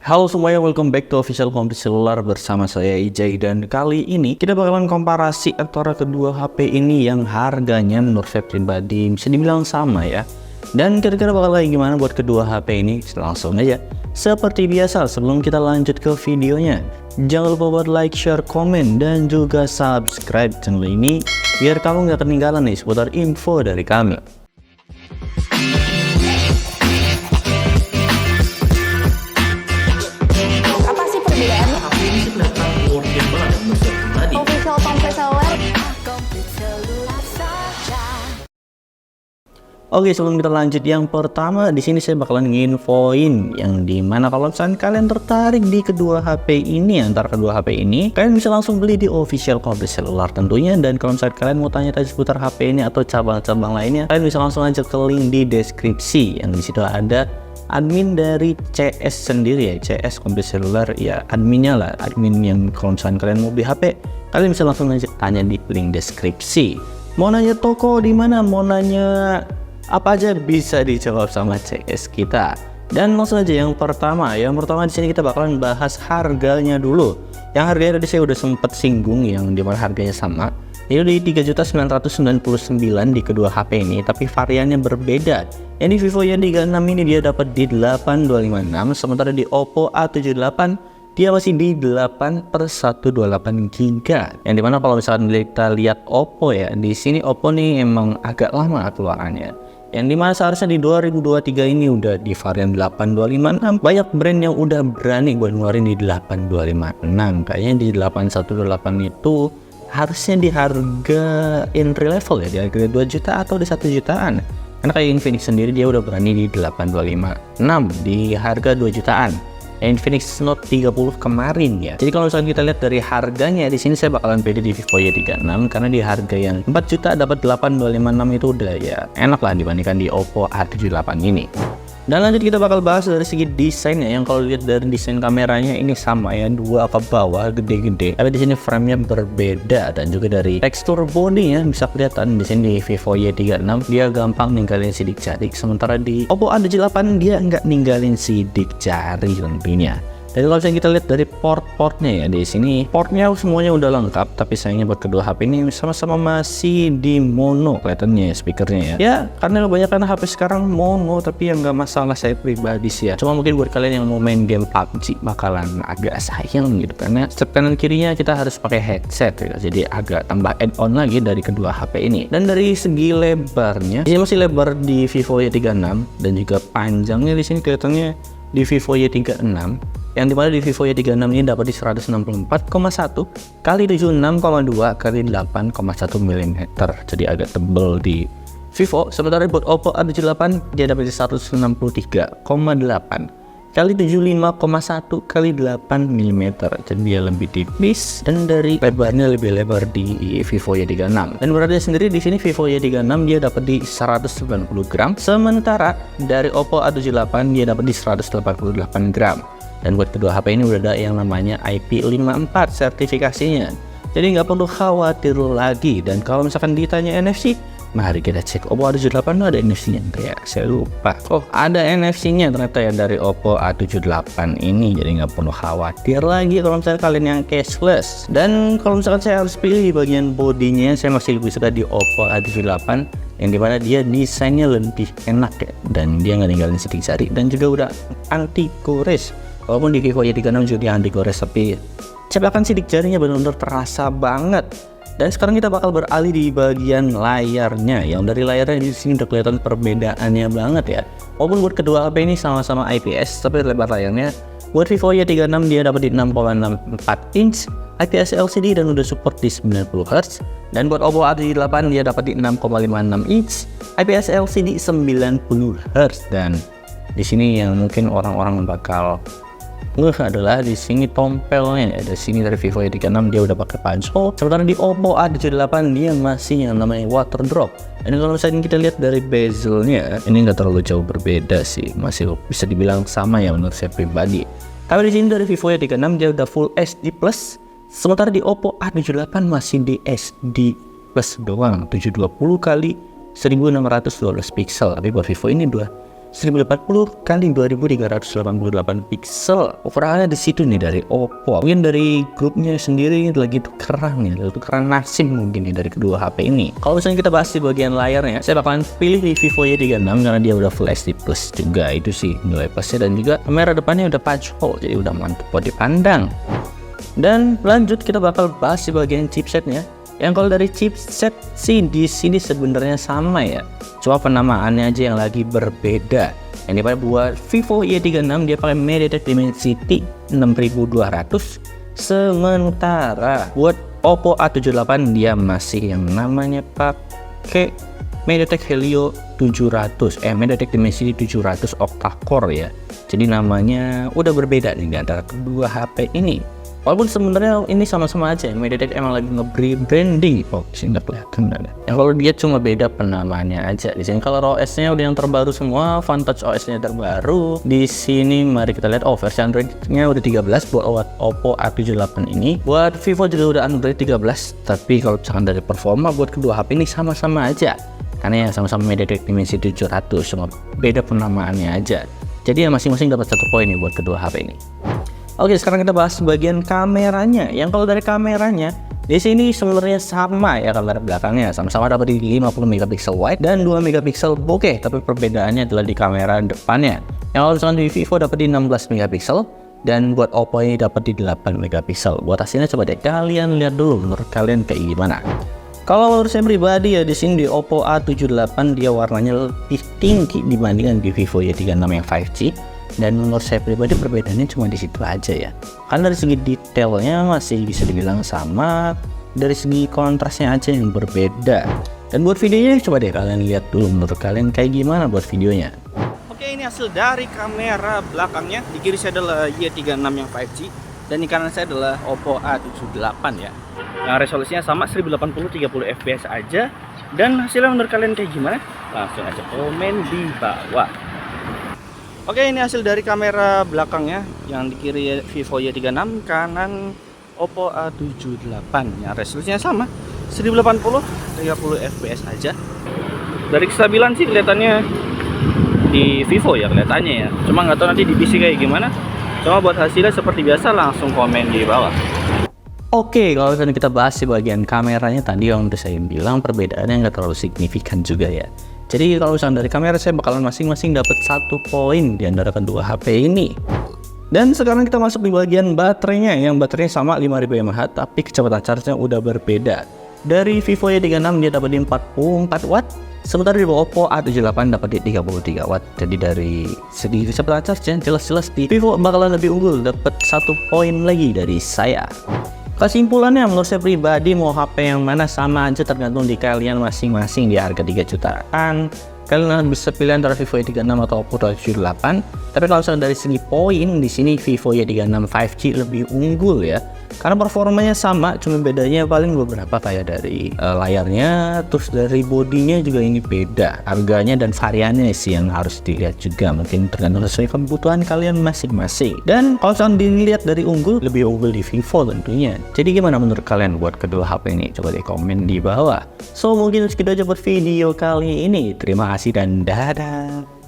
Halo semuanya, welcome back to Official Komplit Seluler bersama saya Ijay. Dan kali ini kita bakalan komparasi antara kedua HP ini yang harganya menurut saya pribadi bisa dibilang sama ya. Dan kira-kira bakal kayak gimana buat kedua HP ini? Langsung aja. Seperti biasa, sebelum kita lanjut ke videonya, jangan lupa buat like, share, komen, dan juga subscribe channel ini biar kamu gak ketinggalan nih seputar info dari kami. Official Komplit Seluler. Oke, sebelum kita lanjut, yang pertama di sini saya bakalan nginfoin yang dimana kalau misalnya kalian tertarik di kedua HP ini, antara kedua HP ini, kalian bisa langsung beli di Official Komplit Seluler tentunya. Dan kalau misalnya kalian mau tanya-tanya seputar HP ini atau cabang-cabang lainnya, kalian bisa langsung aja ke link di deskripsi yang di situ ada admin dari CS sendiri ya, CS Komplit Seluler ya, adminnya lah, admin yang kalau misalnya kalian mau beli HP, kalian bisa langsung aja tanya di link deskripsi. Mau nanya toko di mana, mau nanya apa aja bisa dijawab sama CS kita. Dan langsung aja yang pertama di sini kita bakalan bahas harganya dulu. Yang harganya tadi saya udah sempet singgung, yang dimana harganya sama. Ini di 3.999 di kedua HP ini, tapi variannya berbeda. Yang di Vivo Y36 ini dia dapat di 8256, sementara di Oppo A78 dia masih di 8/128GB. Yang dimana kalau misalnya kita lihat Oppo ya, di sini Oppo nih emang agak lama keluarannya. Yang dimana seharusnya di 2023 ini udah di varian 8256. Banyak brand yang udah berani buat ngeluarin di 8256. Kayaknya di 8128 itu harusnya di harga entry level ya, di harga 2 juta atau di 1 jutaan. Karena kayak Infinix sendiri dia udah berani di 8256 di harga 2 jutaan. Infinix Note 30 kemarin ya. Jadi kalau misalnya kita lihat dari harganya, di sini saya bakalan pede di Vivo Y36 karena di harga yang 4 juta dapat 8256 itu udah ya enak lah dibandingkan di Oppo A78 ini. Dan lanjut kita bakal bahas dari segi desainnya, yang kalau lihat dari desain kameranya ini sama ya, dua ke bawah gede-gede. Tapi di sini framenya berbeda, dan juga dari tekstur bodinya bisa kelihatan di sini di Vivo Y36 dia gampang ninggalin sidik jari, sementara di Oppo A78 dia nggak ninggalin sidik jari tentunya. Jadi kalau misalnya kita lihat dari port-portnya ya, di sini portnya semuanya udah lengkap, tapi sayangnya buat kedua HP ini sama-sama masih di mono kelihatannya ya, speakernya ya. Ya karena kebanyakan HP sekarang mono, tapi yang nggak masalah saya pribadi sih ya. Cuma mungkin buat kalian yang mau main game PUBG bakalan agak sayang gitu, karena step kanan kirinya kita harus pakai headset ya. Jadi agak tambah add-on lagi dari kedua HP ini. Dan dari segi lebarnya, ini masih lebar di Vivo Y36, dan juga panjangnya di sini kelihatannya di Vivo Y36. Yang dimana di Vivo Y36 ini dapat di 164,1 kali 76,2 kali 8,1 mm. Jadi agak tebel di Vivo. Sementara buat Oppo A78 dia dapat di 163,8 kali 75,1 kali 8 mm. Jadi dia lebih tipis, dan dari lebarnya lebih lebar di Vivo Y36. Dan beratnya sendiri di sini Vivo Y36 dia dapat di 190 gram, sementara dari Oppo A78 dia dapat di 188 gram. Dan buat kedua HP ini udah ada yang namanya IP54 sertifikasinya, jadi nggak perlu khawatir lagi. Dan kalau misalkan ditanya NFC, mari kita cek. Oppo A78 ada NFC-nya ya, saya lupa. Oh, ada NFC-nya ternyata ya dari Oppo A78 ini, jadi nggak perlu khawatir lagi kalau misalnya kalian yang cashless. Dan kalau misalkan saya harus pilih di bagian bodinya, saya masih lebih suka di Oppo A78, yang dimana dia desainnya lebih enak ya, dan dia nggak ninggalin sidik jari, dan juga udah anti gores. Walaupun di Vivo Y36 juga dia anti gores, tapi cepakan sidik jarinya benar-benar terasa banget. Dan sekarang kita bakal beralih di bagian layarnya. Yang dari layarnya di sini udah kelihatan perbedaannya banget ya. Walaupun buat kedua HP ini sama-sama IPS, tapi lebar layarnya buat Vivo Y36 dia dapat di 6,64 inch IPS LCD dan udah support di 90Hz. Dan buat Oppo A78 dia dapat di 6,56 inch IPS LCD 90Hz. Dan di sini yang mungkin orang-orang bakal adalah di sini tompelnya. Ada sini dari Vivo Y36 dia udah pakai pansel, sementara di Oppo A78 dia masih yang namanya water drop. Dan kalau misalnya kita lihat dari bezelnya, ini nggak terlalu jauh berbeda sih, masih bisa dibilang sama ya menurut saya pribadi. Tapi di sini dari Vivo Y36 dia udah full HD plus, sementara di Oppo A78 masih di HD plus doang, 720 kali 1612 pixel. Tapi buat Vivo ini udah 1080 kali 2388 pixel. Overallnya di situ nih dari Oppo. Mungkin dari grupnya sendiri lagi tukeran ya, tukeran nasib mungkin nih dari kedua HP ini. Kalau misalnya kita bahas di bagian layarnya, saya bakalan pilih di Vivo Y36 karena dia udah Full HD Plus juga, itu sih nilai plusnya, dan juga kamera depannya udah punch hole, jadi udah mantep buat dipandang. Dan lanjut kita bakal bahas di bagian chipsetnya. Yang kalau dari chipset sih di sini sebenarnya sama ya, cuma penamaannya aja yang lagi berbeda. Yang dipakai buat Vivo Y36 dia pakai MediaTek Dimensity 6200, sementara buat Oppo A78 dia masih yang namanya pakai MediaTek Helio 700, MediaTek Dimensity 700 octa-core ya. Jadi namanya udah berbeda nih antara kedua HP ini. Walaupun sebenarnya ini sama-sama aja, MediaTek emang lagi nge-branding. Oh, di sini nggak kelihatan ada. Yang kalau dia cuma beda penamaannya aja. Di sini color OS-nya udah yang terbaru semua, Vantage OS-nya terbaru. Di sini mari kita lihat, versi Android-nya udah 13 buat Oppo A78 ini. Buat Vivo juga udah Android 13, tapi kalau misalkan dari performa buat kedua HP ini sama-sama aja. Karena ya sama-sama MediaTek Dimensity 700, cuma beda penamaannya aja. Jadi ya masing-masing dapat 1 poin nih buat kedua HP ini. Oke, sekarang kita bahas bagian kameranya. Yang kalau dari kameranya, di sini sebenarnya sama ya kamera belakangnya, sama-sama dapat di 50 megapiksel wide dan 2 megapiksel bokeh, tapi perbedaannya adalah di kamera depannya. Yang kalau misalkan di Vivo dapat di 16 megapiksel dan buat Oppo ini dapat di 8 megapiksel. Buat hasilnya coba deh kalian lihat dulu, menurut kalian kayak gimana. Kalau menurut saya pribadi ya, di sini di Oppo A78 dia warnanya lebih tinggi dibandingkan di Vivo Y36 yang 5G. Dan menurut saya pribadi perbedaannya cuma di situ aja ya. Karena dari segi detailnya masih bisa dibilang sama, dari segi kontrasnya aja yang berbeda. Dan buat videonya coba deh kalian lihat dulu, menurut kalian kayak gimana buat videonya. Oke, ini hasil dari kamera belakangnya. Di kiri saya adalah Y36 yang 5G dan di kanan saya adalah Oppo A78 ya. Yang resolusinya sama 1080 30 fps aja. Dan hasilnya menurut kalian kayak gimana? Langsung aja komen di bawah. Oke, ini hasil dari kamera belakangnya. Yang di kiri Vivo Y36, kanan Oppo A78. Yang resolusinya sama 1080 30 fps aja. Dari kestabilan sih kelihatannya di Vivo ya kelihatannya ya. Cuma nggak tahu nanti di PC kayak gimana. Cuma buat hasilnya seperti biasa, langsung komen di bawah. Oke, kalau misalnya kita bahas di bagian kameranya tadi yang udah saya bilang perbedaannya nggak terlalu signifikan juga ya. Jadi kalau misalnya dari kamera saya bakalan masing-masing dapat 1 poin di antara kedua HP ini. Dan sekarang kita masuk di bagian baterainya, yang baterainya sama 5000 mAh tapi kecepatan charge-nya udah berbeda. Dari Vivo Y36 dia dapat di 44 watt, sementara di Oppo A78 dapat di 33 watt. Jadi dari segi kecepatan charge-nya jelas-jelas di Vivo bakalan lebih unggul, dapat 1 poin lagi dari saya. Kesimpulannya menurut saya pribadi mau HP yang mana sama aja, tergantung di kalian masing-masing di harga 3 jutaan. Kalian bisa pilih antara Vivo Y36 atau Oppo A78. Tapi kalau misalnya dari segi poin, di sini Vivo Y36 5G lebih unggul ya. Karena performanya sama, cuma bedanya paling beberapa kayak dari layarnya, terus dari bodinya juga ini beda. Harganya dan variannya sih yang harus dilihat juga, mungkin tergantung sesuai kebutuhan kalian masing-masing. Dan kalau misalnya dilihat dari unggul, lebih unggul di Vivo tentunya. Jadi gimana menurut kalian buat kedua HP ini? Coba deh komen di bawah. So mungkin segitu aja buat video kali ini. Terima kasih dan dadah.